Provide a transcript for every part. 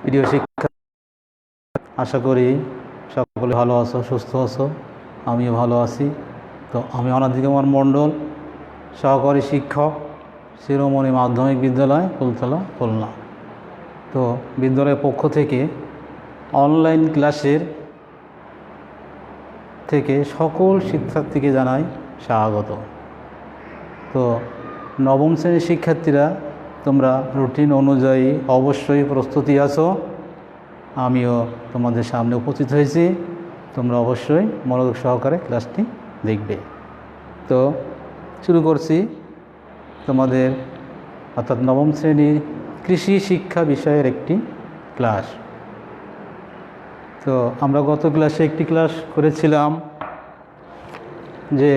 প্রিয় শিক্ষা, আশা করি সকলে ভালো আছো, সুস্থ আছো। আমিও ভালো আছি। তো আমি অনাদি কুমার মণ্ডল, সহকারী শিক্ষক, শিরোমণি মাধ্যমিক বিদ্যালয় ফুলতলা, খুলনা। তো বিদ্যালয়ের পক্ষ থেকে অনলাইন ক্লাসের থেকে সকল শিক্ষার্থীকে জানাই স্বাগত। তো নবম শ্রেণীর শিক্ষার্থীরা, তোমরা রুটিন অনুযায়ী অবশ্যই প্রস্তুতি আছো। আমিও তোমাদের সামনে উপস্থিত হয়েছি। তোমরা অবশ্যই মনোযোগ সহকারে ক্লাসটি দেখবে। তো শুরু করছি তোমাদের অর্থাৎ নবম শ্রেণীর কৃষি শিক্ষা বিষয়ের একটি ক্লাস। তো আমরা গত ক্লাসে একটি ক্লাস করেছিলাম যে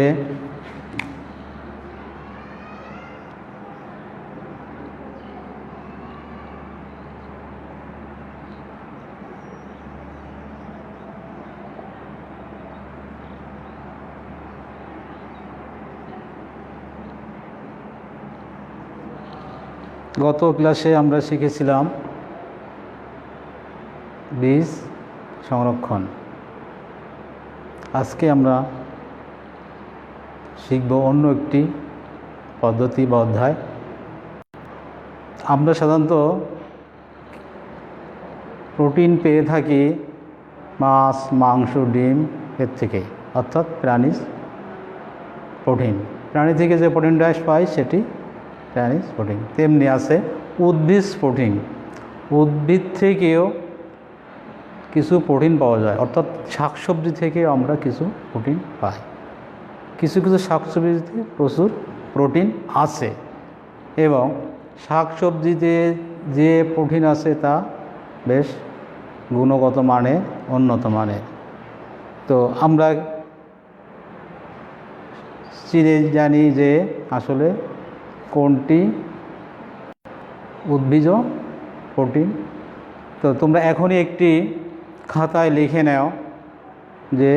গত ক্লাসে আমরা শিখেছিলাম বীজ সংরক্ষণ। আজকে আমরা শিখব অন্য একটি পদ্ধতি বা অধ্যায়। আমরা সাধারণত প্রোটিন পেয়ে থাকি মাছ, মাংস, ডিম এর থেকে, অর্থাৎ প্রাণীজ প্রোটিন। প্রাণী থেকে যে প্রোটিনটা পাই সেটি প্রাণীজ প্রোটিন। তেমনি আছে উদ্ভিজ প্রোটিন। উদ্ভিদ থেকেও কিছু প্রোটিন পাওয়া যায়, অর্থাৎ শাকসবজি থেকে আমরা কিছু প্রোটিন পাই। কিছু কিছু শাকসবজিতে প্রচুর প্রোটিন আছে এবং শাকসবজিতে যে প্রোটিন আছে তা বেশ গুণগত মানের, উন্নত মানের। তো আমরা চিনে জানি যে আসলে কোনটি উদ্ভিজ প্রোটিন। তো তোমরা এখনই একটি খাতায় লিখে নাও যে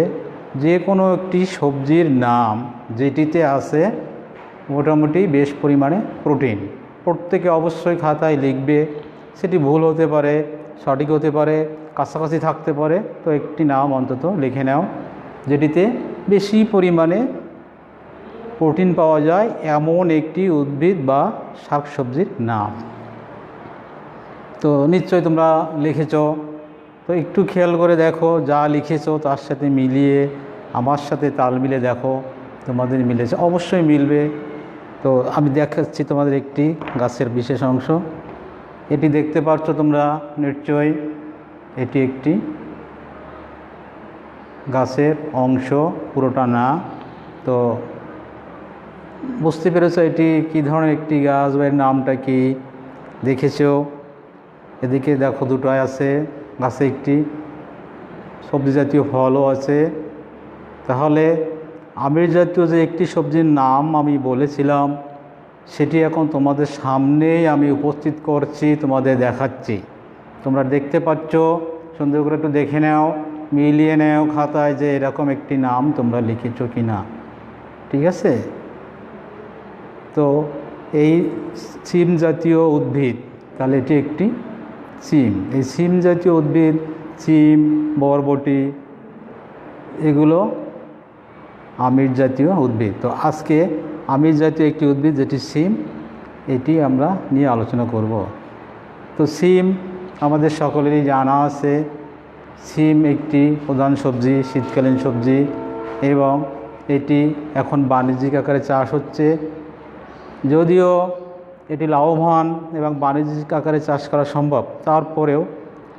যে কোনো একটি সবজির নাম যেটিতে আছে মোটামুটি বেশ পরিমাণে প্রোটিন। প্রত্যেকে অবশ্যই খাতায় লিখবে। সেটি ভুল হতে পারে, সঠিক হতে পারে, কাছাকাছি থাকতে পারে। তো একটি নাম অন্তত লিখে নাও যেটিতে বেশি পরিমাণে প্রোটিন পাওয়া যায় এমন একটি উদ্ভিদ বা শাকসবজির নাম। তো নিশ্চয়ই তোমরা লিখেছ। তো একটু খেয়াল করে দেখো, যা লিখেছো তার সাথে মিলিয়ে আমার সাথে তাল মিলে দেখো তোমাদের মিলেছে, অবশ্যই মিলবে। তো আমি দেখাচ্ছি তোমাদের একটি গাছের বিশেষ অংশ। এটি দেখতে পাচ্ছ তোমরা নিশ্চয়ই, এটি একটি গাছের অংশ, পুরোটা না। তো বুঝতে পেরেছো এটি কী ধরনের একটি গাছ বা এর নামটা কি দেখেছো? এদিকে দেখো দুটোই আছে, গাছে একটি সবজি জাতীয় ফলও আছে। তাহলে আমির জাতীয় যে একটি সবজির নাম আমি বলেছিলাম সেটি এখন তোমাদের সামনেই আমি উপস্থিত করছি, তোমাদের দেখাচ্ছি। তোমরা দেখতে পাচ্ছ, সুন্দর করে একটু দেখে নাও, মিলিয়ে নাও খাতায় যে এরকম একটি নাম তোমরা লিখেছো কি না। ঠিক আছে? তো এই সিম জাতীয় উদ্ভিদ, তাহলে এটি একটি সিম। এই সিম জাতীয় উদ্ভিদ, সিম, বরবটি, এগুলো আমির জাতীয় উদ্ভিদ। তো আজকে আমির জাতীয় একটি উদ্ভিদ যেটি সিম, এটি আমরা নিয়ে আলোচনা করব। তো সিম আমাদের সকলেরই জানা আছে। সিম একটি প্রধান সবজি, শীতকালীন সবজি, এবং এটি এখন বাণিজ্যিক আকারে চাষ হচ্ছে। যদিও এটি লাভবান এবং বাণিজ্যিক আকারে চাষ করা সম্ভব, তারপরেও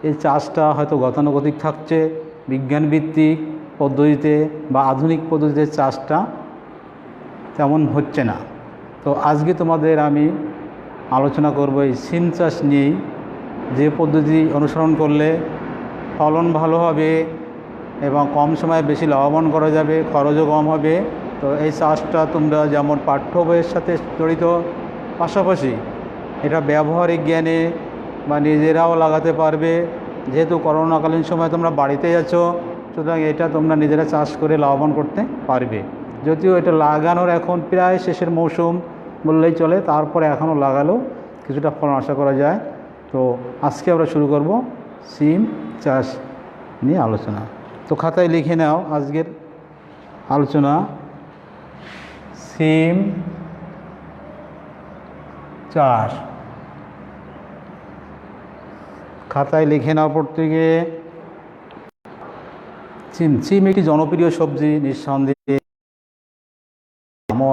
এই চাষটা হয়তো গতানুগতিক থাকছে, বিজ্ঞানভিত্তিক পদ্ধতিতে বা আধুনিক পদ্ধতিতে চাষটা তেমন হচ্ছে না। তো আজকে তোমাদের আমি আলোচনা করব এই সিম চাষ নিয়েই, যে পদ্ধতি অনুসরণ করলে ফলন ভালো হবে এবং কম সময়ে বেশি লাভবান করা যাবে, খরচও কম হবে। তো এই চাষটা তোমরা যেমন পাঠ্য বইয়ের সাথে জড়িত, পাশাপাশি এটা ব্যবহারিক জ্ঞানে বা নিজেরাও লাগাতে পারবে। যেহেতু করোনাকালীন সময় তোমরা বাড়িতেই আছো, সুতরাং এটা তোমরা নিজেরা চাষ করে লাভবান করতে পারবে। যদিও এটা লাগানোর এখন প্রায় শেষের মৌসুম বললেই চলে, তারপরে এখনও লাগালেও কিছুটা ফলন আশা করা যায়। তো আজকে আমরা শুরু করব সিম চাষ নিয়ে আলোচনা। তো খাতায় লিখে নাও আজকের আলোচনা, সিম চাষ। খাতায় লিখে নাও প্রত্যেকে। সিম একটি জনপ্রিয় সবজি, নিঃসন্দেহে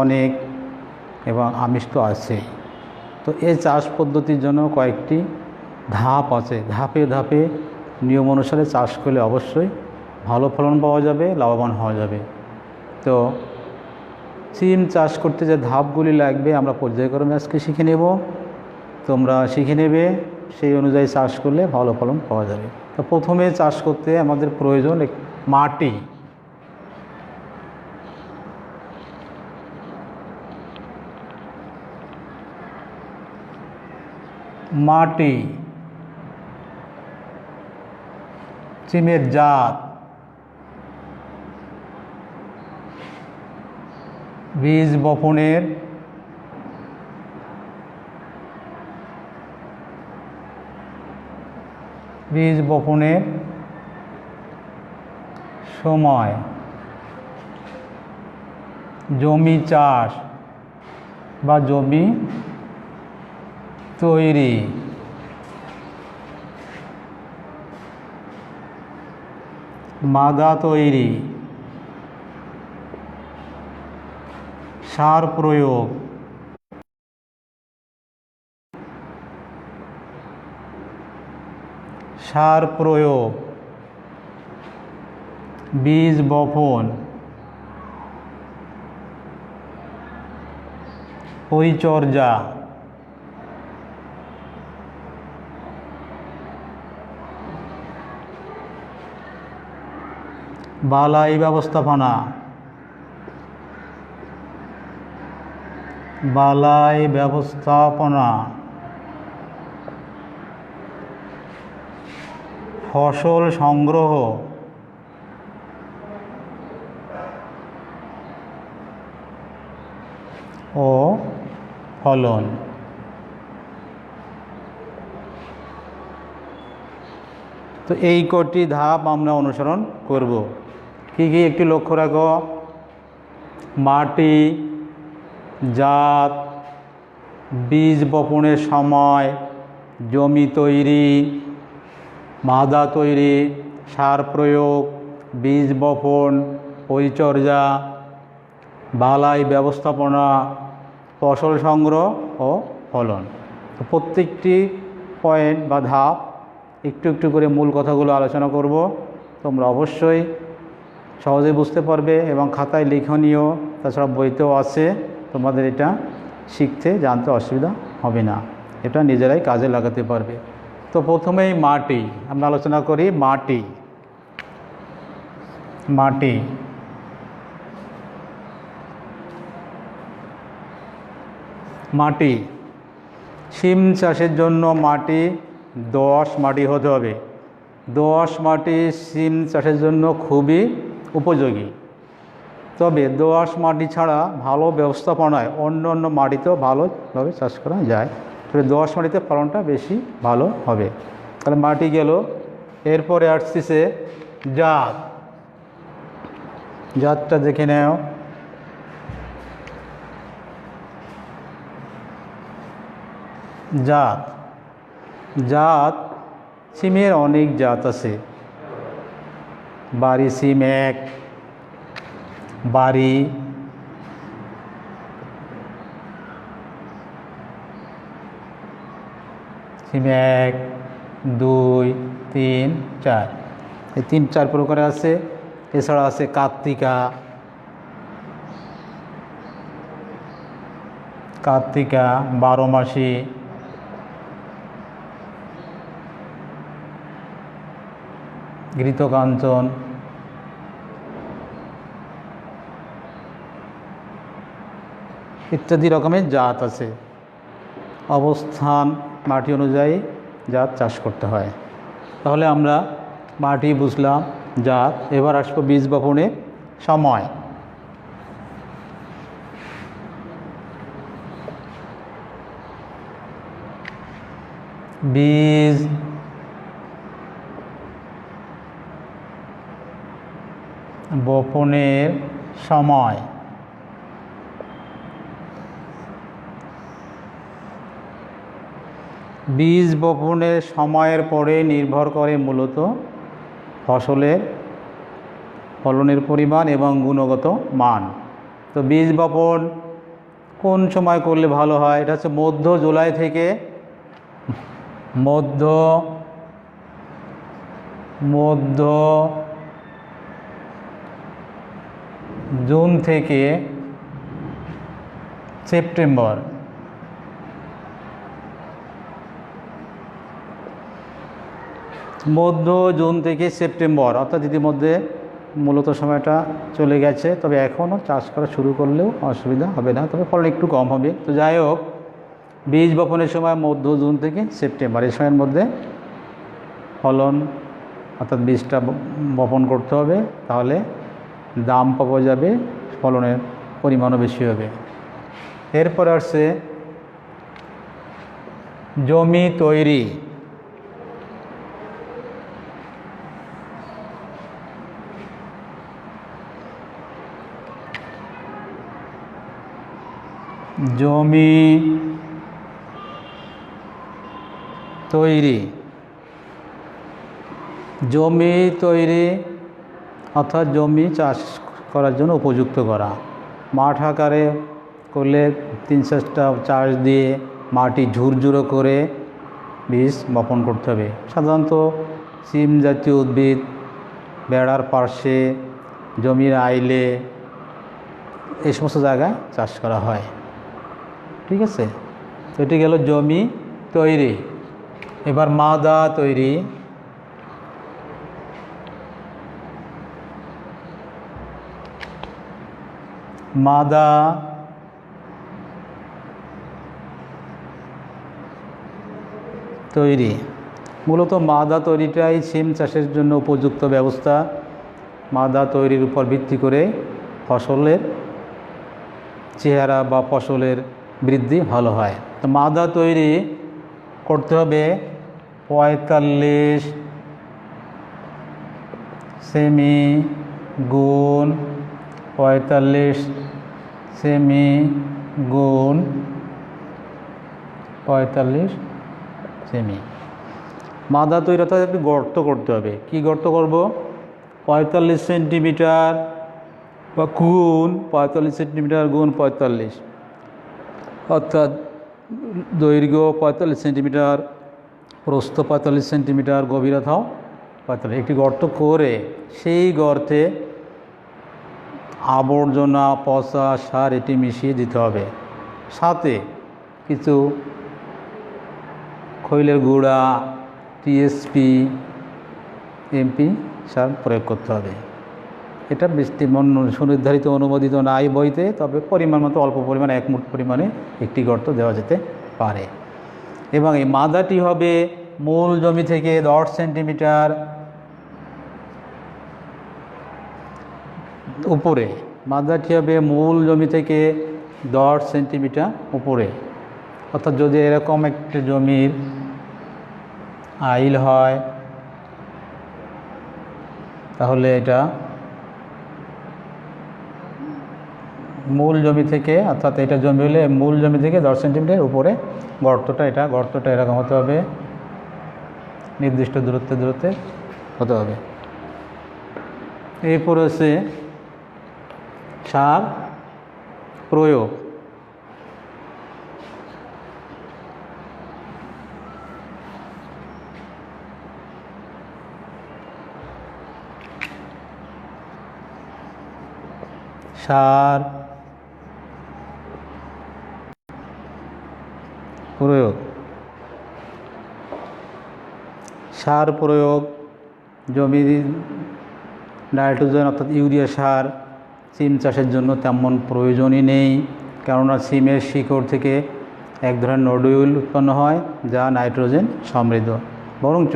অনেক এবং আমিষ তো আছে। তো এই চাষ পদ্ধতির জন্য কয়েকটি ধাপ আছে, ধাপে ধাপে নিয়ম অনুসারে চাষ করলে অবশ্যই ভালো ফলন পাওয়া যাবে, লাভবান হওয়া যাবে। তো সিম চাষ করতে যে ধাপগুলি লাগবে আমরা পর্যায়ক্রমে আজকে শিখে নেব, তোমরা শিখে নেবে, সেই অনুযায়ী চাষ করলে ভালো ফলন পাওয়া যাবে। তো প্রথমে চাষ করতে আমাদের প্রয়োজন মাটি। মাটি, সিমের জাত, বীজ বপনের সময়, জমি চাষ বা জমি তৈরি, মাদা তৈরি, সার প্রয়োগ, বীজ বপন, পরিচর্যা, বালাই ব্যবস্থাপনা, ফসল সংগ্রহ ও ফলন। তো এই কটি ধাপ আমরা অনুসরণ করব। কি কি একটি লক্ষ্য রাখো, মাটি, জাত, বীজ বপনের সময়, জমি তৈরি, মাদা তৈরি, সার প্রয়োগ, বীজ বপন, পরিচর্যা, বালাই ব্যবস্থাপনা, ফসল সংগ্রহ ও ফলন। তো প্রত্যেকটি পয়েন্ট বা ধাপ একটু একটু করে মূল কথাগুলো আলোচনা করব। তোমরা অবশ্যই সহজে বুঝতে পারবে এবং খাতায় লিখনীয়, তাছাড়া বইতেও আছে, তোমাদের এটা শিখতে জানতে অসুবিধা হবে না, এটা নিজেরাই কাজে লাগাতে পারবে। তো প্রথমেই মাটি আমরা আলোচনা করি। মাটি, সিম চাষের জন্য মাটি দোআঁশ মাটি হতে হবে। দোআঁশ মাটি সিম চাষের জন্য খুবই উপযোগী। তবে দোআঁশ মাটি ছাড়া ভালো ব্যবস্থাপনায় অন্য অন্য মাটিতেও ভালোভাবে চাষ করা যায়, তবে দোআঁশ মাটিতে ফলনটা বেশি ভালো হবে। তাহলে মাটি গেল। এরপরে আসছে জাতটা দেখে নাও। জাত সিমের অনেক জাত আছে। বাড়ি সিম 1, বাড়ি, সিম 1, 2, 3, 4, এই 3-4 প্রকার আছে। এছাড়া আছে কার্তিকা, বারোমাসি, ঘৃতকাঞ্চন, ইত্যাদি রকমের জাত আছে। অবস্থান মাটি অনুযায়ী জাত চাষ করতে হয়। তাহলে আমরা মাটি বুঝলাম, জাত। এবার আসবো বীজ বপনের সময়। বীজ বপনের সময় বীজ বপনের সময়ের পরে নির্ভর করে মূলত ফসলের ফলনের পরিমাণ এবং গুণগত মান। তো বীজ বপন কোন সময় করলে ভালো হয়? এটা হচ্ছে মধ্য জুলাই থেকে মধ্য জুন থেকে সেপ্টেম্বর। মধ্য জুন থেকে সেপ্টেম্বর, অর্থাৎ ইতিমধ্যে মূলত সময়টা চলে গেছে, তবে এখনও চাষ করা শুরু করলেও অসুবিধা হবে না, তবে ফলন একটু কম হবে। তো যাই হোক, বীজ বপনের সময় মধ্য জুন থেকে সেপ্টেম্বর, এই সময়ের মধ্যে ফলন অর্থাৎ বীজটা বপন করতে হবে, তাহলে দাম পাওয়া যাবে, ফলনের পরিমাণও বেশি হবে। এরপর আসছে জমি তৈরি। জমি তৈরি অর্থাৎ জমি চাষ করার জন্য উপযুক্ত করা। মাঠ আকারে করলে 3-4টা চাষ দিয়ে মাটি ঝুরঝুরো করে বীজ বপন করতে হবে। সাধারণত সিম জাতীয় উদ্ভিদ বেড়ার পার্শ্বে, জমির আইলে, এই সমস্ত জায়গায় চাষ করা হয়। ঠিক আছে, তো এটি গেল জমি তৈরি। এবার মাদা তৈরি। মাদা তৈরি মূলত মাদা তৈরিটাই সিম চাষের জন্য উপযুক্ত ব্যবস্থা। মাদা তৈরির উপর ভিত্তি করে ফসলের চেহারা বা ফসলের বৃদ্ধি ভালো হয়। তো মাদা তৈরি করতে হবে 45 সেমি গুণ 45 সেমি গুণ 45 সেমি। মাদা তৈরি অর্থাৎ একটি গর্ত করতে হবে। কি গর্ত করব? 45 সেন্টিমিটার বা গুণ 45 সেন্টিমিটার গুণ 45, অর্থাৎ দৈর্ঘ্য 45 সেন্টিমিটার, প্রস্থ 45 সেন্টিমিটার, গভীরতাও 45। একটি গর্ত করে সেই গর্তে আবর্জনা, পচা সার এটি মিশিয়ে দিতে হবে। সাথে কিছু খৈলের গুঁড়া, টিএসপি, এমপি সার প্রয়োগ করতে হবে। এটা সুনির্ধারিত অনুমোদিত নাই বইতে, তবে পরিমাণ মতো অল্প পরিমাণে 1 মুঠ পরিমাণে একটি গর্ত দেওয়া যেতে পারে। এবং এই মাদাটি হবে মূল জমি থেকে 10 সেন্টিমিটার উপরে। মাদাটি হবে মূল জমি থেকে 10 সেন্টিমিটার উপরে। অর্থাৎ যদি এরকম একটা জমির আইল হয়, তাহলে এটা মূল জমি থেকে, অর্থাৎ এটা জমি হলে মূল জমি থেকে 10 সেন্টিমিটার উপরে গর্তটা এরকম হতে হবে, নির্দিষ্ট দূরত্বে হতে হবে। এরপর হচ্ছে সার প্রয়োগ। সার প্রয়োগ জমির নাইট্রোজেন অর্থাৎ ইউরিয়া সার সিম চাষের জন্য তেমন প্রয়োজনই নেই, কেননা সিমের শিকড় থেকে এক ধরনের নোডুল উৎপন্ন হয় যা নাইট্রোজেন সমৃদ্ধ। বরঞ্চ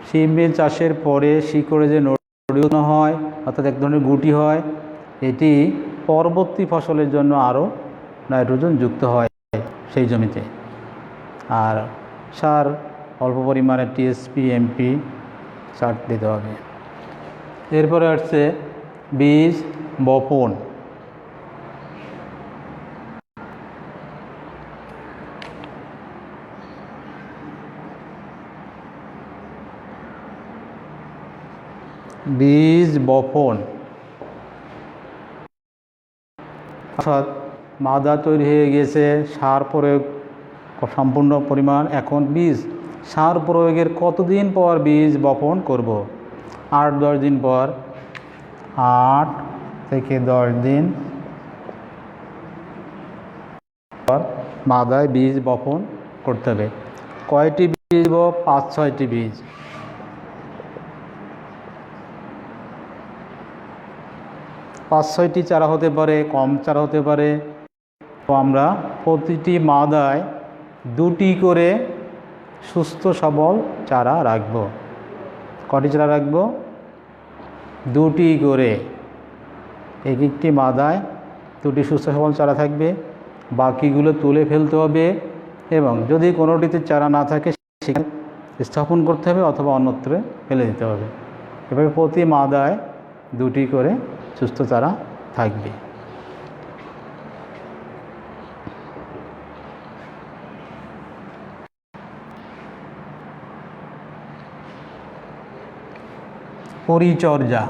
সিমের চাষের পরে শিকড়ে যে নোডুল হয় অর্থাৎ এক ধরনের গুটি হয়, এটি পরবর্তী ফসলের জন্য আরও নাইট্রোজেন যুক্ত হয় সেই জমিতে। আর সার অল্প পরিমাণে টিএসপি, এমপি সার দিতে হবে। এরপরে আসছে বীজ বপন। বীজ বপন অর্থাৎ মাদা তৈরি হয়ে গেছে, সার প্রয়োগ সম্পূর্ণ পরিমাণ, এখন বীজ সার প্রয়োগের কতদিন পর বীজ বপন করব? 8-10 দিন পর, 8 থেকে 10 দিন পর মাদায় বীজ বপন করতে হবে। কয়টি বীজ? 5-6টি বীজ। 5-6টি চারা হতে পারে, কম চারা হতে পারে। তো আমরা প্রতিটি মাদায় 2টি করে সুস্থ সবল চারা রাখব। কটি চারা রাখব? 2টি করে। একটি মাদায় 2টি সুস্থ সবল চারা থাকবে, বাকিগুলো তুলে ফেলতে হবে এবং যদি কোনোটিতে চারা না থাকে সেখানে স্থাপন করতে হবে অথবা অন্যত্র ফেলে দিতে হবে। এভাবে প্রতি মাদায় 2টি করে সুস্থ চারা থাকবে। পরিচর্যা।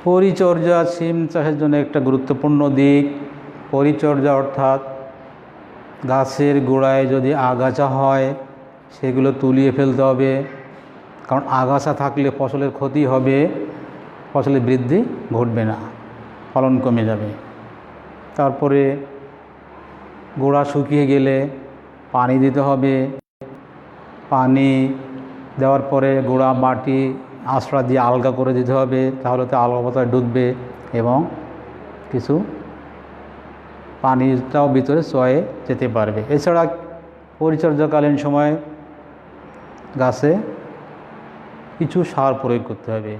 পরিচর্যা সিম চাষের জন্য একটা গুরুত্বপূর্ণ দিক। পরিচর্যা অর্থাৎ গাছের গোড়ায় যদি আগাছা হয় সেগুলো তুলিয়ে ফেলতে হবে, কারণ আগাছা থাকলে ফসলের ক্ষতি হবে, ফসলের বৃদ্ধি ঘটবে না, ফলন কমে যাবে। তারপরে গোড়া শুকিয়ে গেলে পানি দিতে হবে। পানি দেওয়ার পরে গোড়া মাটি আঁচড়া দিয়ে আলগা করে দিতে হবে, তাহলে তো আলগা পাতায় ডুববে এবং কিছু পানিটাও ভিতরে চয়ে যেতে পারবে। এছাড়া পরিচর্যাকালীন সময় গাছে কিছু সার প্রয়োগ করতে হবে,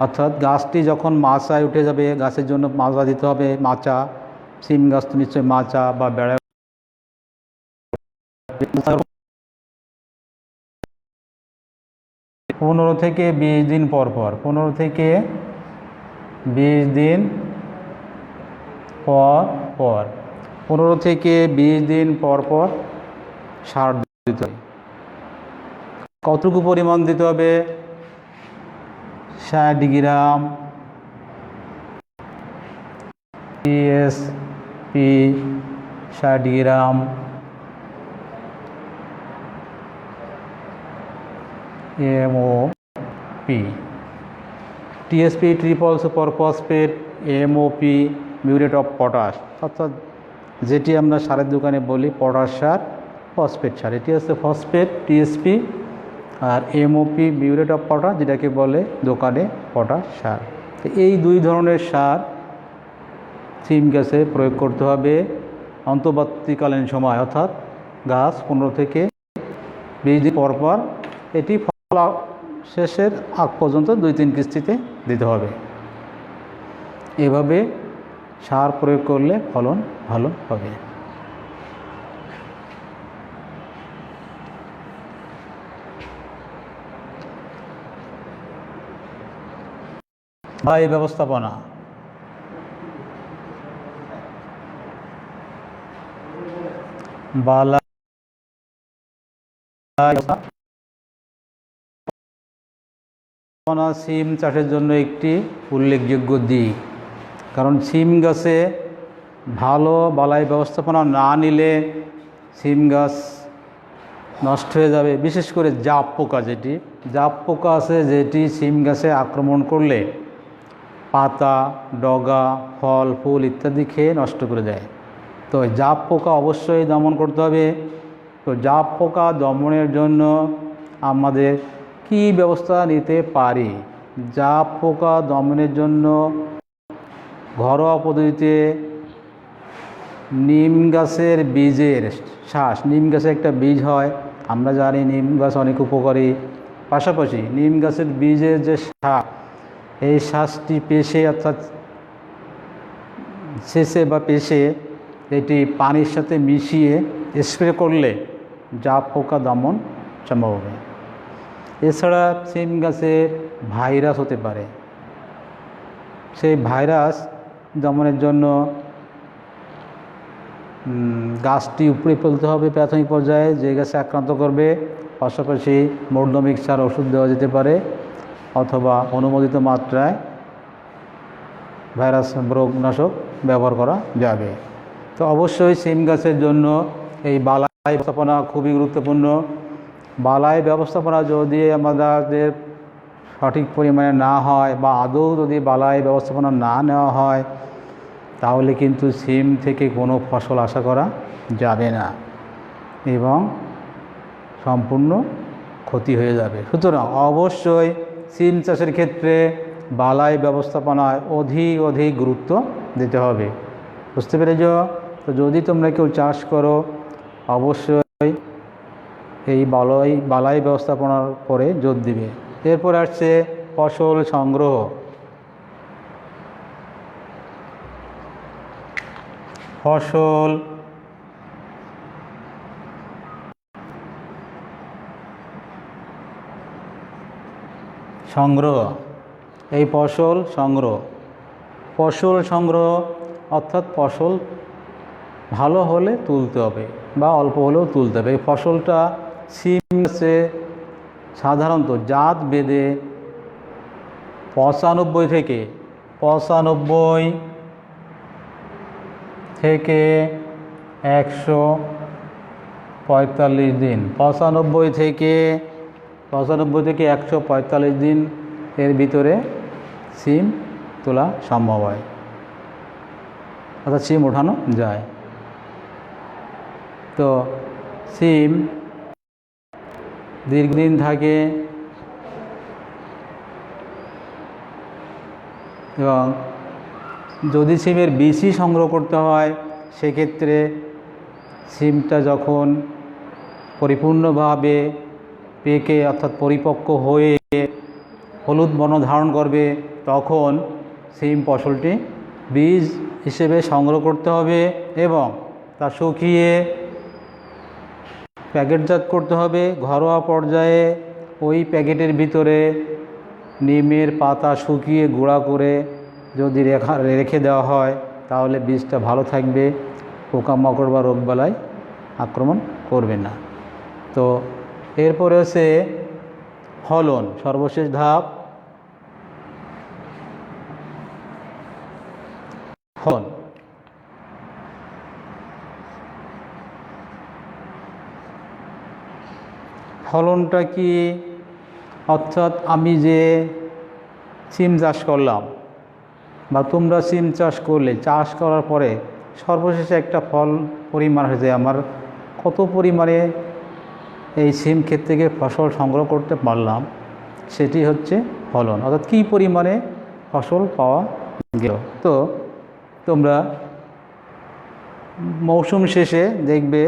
অর্থাৎ গাছটি যখন মাচায় উঠে যাবে গাছের জন্য মাচা দিতে হবে। মাচা, সিম গাছ তো নিশ্চয়ই মাচা বা বেড়া। 15 থেকে 20 দিন পর পর 15 থেকে 20 দিন পর পর 15 থেকে 20 দিন পর পর সার দিতে হবে। কতটুকু পরিমাণ দিতে হবে? 60 gram TSP, 60 gram MOP. TSP triple super phosphate, MOP muriate of potash, অর্থাৎ যেটি আমরা সারের দোকানে বলি পটাশ সার, ফসফেট সার। এটি হচ্ছে ফসফেট টিএসপি, আর এমওপি মিউরেট অফ পটাশ, যেটাকে বলে দোকানে পটাশ সার। তো এই 2 ধরনের সার সিম গাছে প্রয়োগ করতে হবে অন্তর্বর্তীকালীন সময়, অর্থাৎ গাছ 15 থেকে 20 দিন পর পর। এটি ফল শেষের আগ পর্যন্ত 2-3 কিস্তিতে দিতে হবে। এভাবে সার প্রয়োগ করলে ফলন ভালো হবে। বায়ু ব্যবস্থাপনা। বালা সিম চাষের জন্য একটি উল্লেখযোগ্য দিক, কারণ সিম গাছে ভালো বালাই ব্যবস্থাপনা না নিলে সিম গাছ নষ্ট হয়ে যাবে। বিশেষ করে জাপ পোকা, জাপ পোকা আছে, যেটি সিম গাছে আক্রমণ করলে পাতা, ডগা, ফল, ফুল ইত্যাদি খেয়ে নষ্ট করে দেয়। তো জাপ পোকা অবশ্যই দমন করতে হবে। তো জাপ পোকা দমনের জন্য আমাদের কি ব্যবস্থা নিতে পারি? জাপ পোকা দমনের জন্য ঘরোয়া পদ্ধতিতে নিম গাছের বীজের শ্বাস, নিম গাছে একটা বীজ হয়, আমরা জানি নিম গাছ অনেক উপকারী। পাশাপাশি নিম গাছের বীজের যে শ্বাস, এই শ্বাসটি পেশে, অর্থাৎ শেষে বা পেশে এটি পানির সাথে মিশিয়ে স্প্রে করলে জাপ পোকা দমন সম্ভব হবে। এছাড়া সিম গাছে ভাইরাস হতে পারে। সেই ভাইরাস দমনের জন্য গাছটি উপড়ে ফেলতে হবে প্রাথমিক পর্যায়ে যে গাছে আক্রান্ত করবে। পাশাপাশি মূর্ধ মিক্সার ওষুধ দেওয়া যেতে পারে অথবা অনুমোদিত মাত্রায় ভাইরাস রোগনাশক ব্যবহার করা যাবে। তো অবশ্যই সিম গাছের জন্য এই বালাই ব্যবস্থাপনা খুবই গুরুত্বপূর্ণ। বালাই ব্যবস্থাপনা যদি আমাদের সঠিক পরিমাণে না হয় বা আদৌ যদি বালাই ব্যবস্থাপনা না নেওয়া হয় তাহলে কিন্তু সিম থেকে কোনো ফসল আশা করা যাবে না এবং সম্পূর্ণ ক্ষতি হয়ে যাবে। সুতরাং অবশ্যই সিম চাষের ক্ষেত্রে বালাই ব্যবস্থাপনায় অধিক গুরুত্ব দিতে হবে। বুঝতে পেরেছ? তো যদি তোমরা কেউ চাষ করো অবশ্যই এই বালাই ব্যবস্থাপনার পরে জোর দিবে। এরপর আসছে ফসল সংগ্রহ। ফসল সংগ্রহ, এই ফসল সংগ্রহ অর্থাৎ ফসল ভালো হলে তুলতে হবে বা অল্প হলেও তুলতে হবে। এই ফসলটা সিম গাছে সাধারণত জাত বেঁধে 95 থেকে 145 দিন, 95 থেকে 145 দিন এর ভিতরে সিম তোলা সম্ভব হয়, অর্থাৎ সিম ওঠানো যায়। তো সিম দীর্ঘদিন থাকে এবং যদি সিমের বীজই সংগ্রহ করতে হয় সেক্ষেত্রে সিমটা যখন পরিপূর্ণভাবে পেকে অর্থাৎ পরিপক্ক হয়ে হলুদ বর্ণ ধারণ করবে তখন সিম ফসলটি বীজ হিসেবে সংগ্রহ করতে হবে এবং তা শুকিয়ে প্যাকেটজাত করতে হবে। ঘরোয়া পর্যায়ে ওই প্যাকেটের ভিতরে নিমের পাতা শুকিয়ে গুঁড়া করে যদি রেখে দেওয়া হয় তাহলে বীজটা ভালো থাকবে, পোকামাকড় বা রোগবালাই আক্রমণ করবে না। তো এরপরে হচ্ছে ফলন, সর্বশেষ ধাপ ফলন। ফলনটা কি? অর্থাৎ আমি যে সিম চাষ করলাম বা তোমরা সিম চাষ করলে, চাষ করার পরে সর্বশেষে একটা ফল পরিমাণ হয়েছে আমার কত পরিমাণে এই সিম ক্ষেত থেকে ফসল সংগ্রহ করতে পারলাম সেটি হচ্ছে ফলন, অর্থাৎ কী পরিমাণে ফসল পাওয়া গেল। তো তোমরা মৌসুম শেষে দেখবে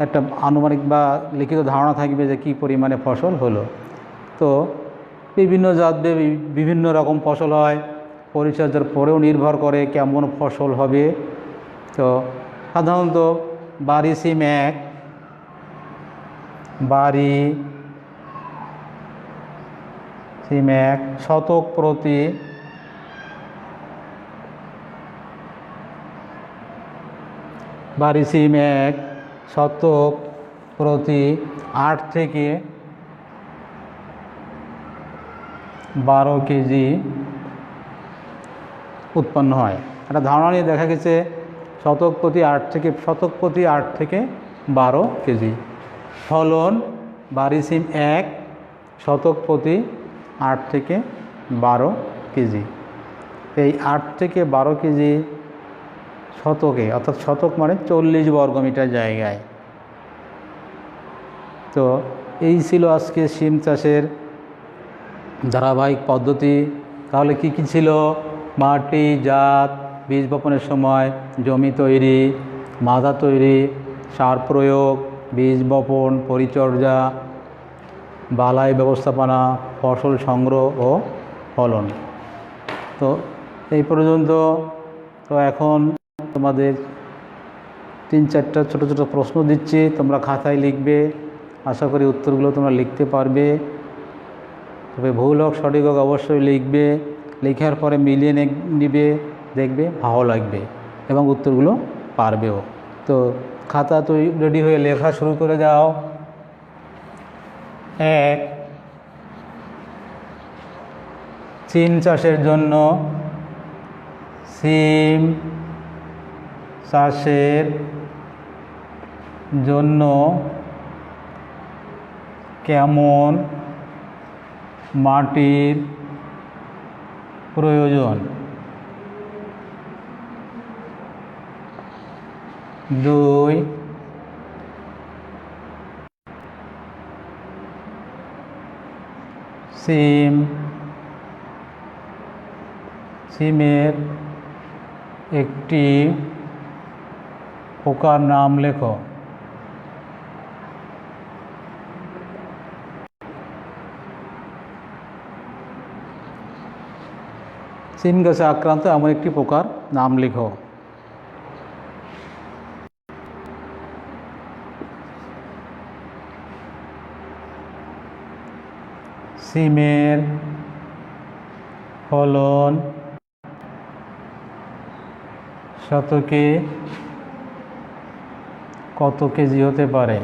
একটা আনুমানিক বা লিখিত ধারণা থাকবে যে কী পরিমাণে ফসল হলো। তো বিভিন্ন জাতে বিভিন্ন রকম ফসল হয়, পরিচর্যার পরেও নির্ভর করে কেমন ফসল হবে। তো সাধারণত বাড়ি সিম এক শতক প্রতি 8 থেকে 12 কেজি উৎপন্ন হয়। একটা ধারণা নিয়ে দেখা গেছে শতক প্রতি 8 থেকে 12 কেজি ফলন বাড়ি সিম 1 শতক প্রতি 8 থেকে 12 কেজি। এই 8 থেকে 12 কেজি শতকে, অর্থাৎ শতক মানে 40 বর্গমিটার জায়গায়। তো এই ছিল আজকে সিম চাষের ধারাবাহিক পদ্ধতি। তাহলে কি কি ছিল? মাটি, জাত, বীজ বপনের সময়, জমি তৈরি, মাদা তৈরি, সার প্রয়োগ, বীজ বপন, পরিচর্যা, বালাই ব্যবস্থাপনা, ফসল সংগ্রহ ও ফলন। তো এই পর্যন্ত। তো এখন তোমাদের 3-4টা ছোট ছোট প্রশ্ন দিচ্ছি, তোমরা খাতায় লিখবে। আশা করি উত্তরগুলো তোমরা লিখতে পারবে। তবে ভুল হোক সঠিক হোক অবশ্যই লিখবে। লেখার পরে মিলিয়ে নিবে, দেখবে ভালো লাগবে এবং উত্তরগুলো পারবেও। তো খাতা তো রেডি হয়ে লেখা শুরু করে দাও। 1, সিম চাষের জন্য সিম চাষের জন্য কেমন মাটির প্রয়োজন? 2, সিমের একটি পোকার নাম লেখো। সিম গাছে আক্রান্ত এমন একটি পোকার নাম লেখো। সিমের ফলন শতকে কত কেজি হতে পারে?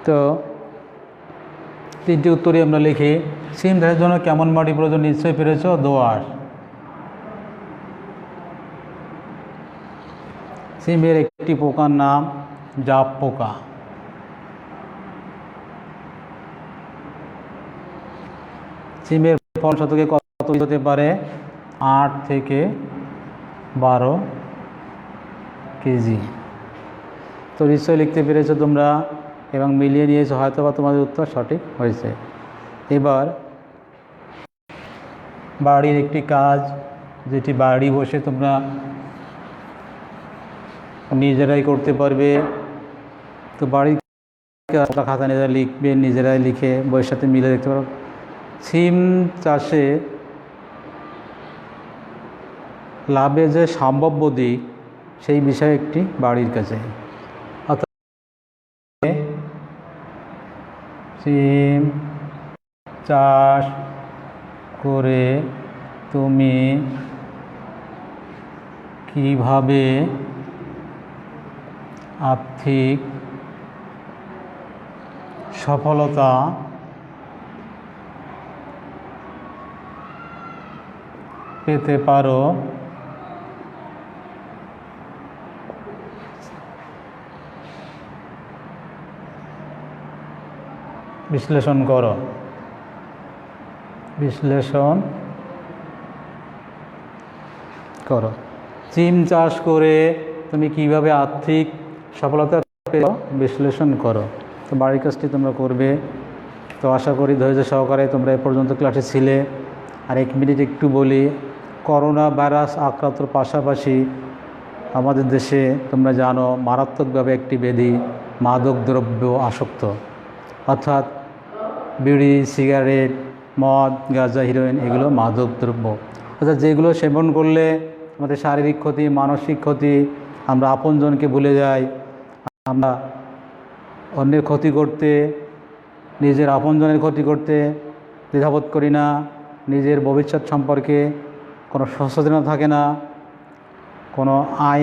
তো 3টি উত্তরই আমরা লিখি। সিম চাষের জন্য কেমন মাটি প্রয়োজন? নিশ্চয়ই পেরেছ, দোআঁশ। সিমের একটি পোকার নাম জাপ পোকা। সিমের ফল শতকে কত হতে পারে? 8 থেকে 12 কেজি। তো নিশ্চয়ই লিখতে পেরেছো তোমরা এবং মিলিয়ে নিয়েছো, হয়তো বা তোমাদের উত্তর সঠিক হয়েছে। এবার বাড়ির একটি কাজ, যেটি বাড়ি বসে তোমরা নিজেরাই করতে পারবে। তো বাড়ির খাতা নিজেরা লিখবে, নিজেরাই লিখে বইয়ের সাথে মিলে দেখতে পারো। সিম চাষে লাভে যে সম্ভাব্য দিক, সেই বিষয়ে একটি বাড়ির কাছে। অর্থাৎ সিম চাষ করে তুমি কিভাবে আর্থিক সফলতা পেতে পারো বিশ্লেষণ করো। সিম চাষ করে তুমি কিভাবে আর্থিক সফলতা পেতে বিশ্লেষণ করো। তো বাড়ির কাজটি তোমরা করবে। তো আশা করি ধৈর্য সহকারে তোমরা এ পর্যন্ত ক্লাসে ছিলে। আর 1 মিনিট একটু বলি, করোনা ভাইরাস আক্রান্তর পাশাপাশি আমাদের দেশে তোমরা জানো মারাত্মকভাবে একটি ব্যাধি মাদকদ্রব্য আসক্ত, অর্থাৎ বিড়ি, সিগারেট, মদ, গাঁজা, হিরোইন, এগুলো মাদকদ্রব্য। অর্থাৎ যেগুলো সেবন করলে আমাদের শারীরিক ক্ষতি, মানসিক ক্ষতি, আমরা আপনজনকে ভুলে যাই, আমরা অন্যের ক্ষতি করতে, নিজের আপনজনের ক্ষতি করতে দ্বিধাবোধ করি না, নিজের ভবিষ্যৎ সম্পর্কে কোনো সচেতনতা থাকে না, কোনো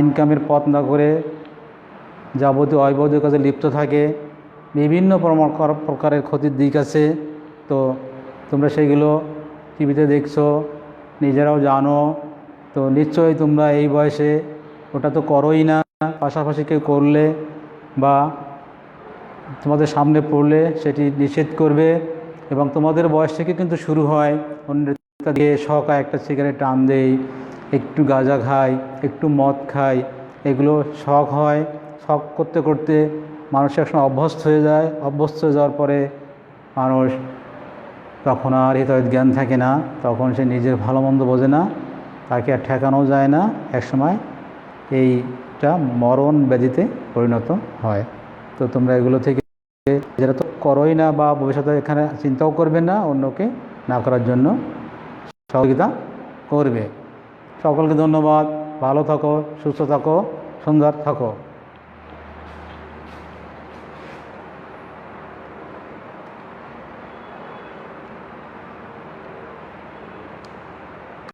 ইনকামের পথ না করে যাবতীয় অবৈধ কাজে লিপ্ত থাকে। বিভিন্ন প্রকারের ক্ষতির দিক আছে। তো তোমরা সেইগুলো টিভিতে দেখছো, নিজেরাও জানো। তো নিশ্চয়ই তোমরা এই বয়সে ওটা তো করোই না, পাশাপাশি কেউ করলে বা তোমাদের সামনে পড়লে সেটি নিষেধ করবে। এবং তোমাদের বয়স থেকে কিন্তু শুরু হয়, অন্যের দিয়ে শখা একটা সিগারেট টান দেই, একটু গাঁজা খাই, একটু মদ খাই, এগুলো শখ হয়। শখ করতে করতে মানুষ একসময় অভ্যস্ত হয়ে যায়। অভ্যস্ত হয়ে যাওয়ার পরে মানুষ তখন আর হিতাহিত জ্ঞান থাকে না, তখন সে নিজের ভালো মন্দ বোঝে না, তাকে আর ঠেকানো যায় না। একসময় এইটা মরণ ব্যাধিতে পরিণত হয়। তো তোমরা এগুলো থেকে যেটা তো করোই না বা ভবিষ্যতে এখানে চিন্তাও করবে না অন্যকে না করার জন্য সহযোগিতা করবে। সকলকে ধন্যবাদ। ভালো থাকো, সুস্থ থাকো, সুন্দর থাকো।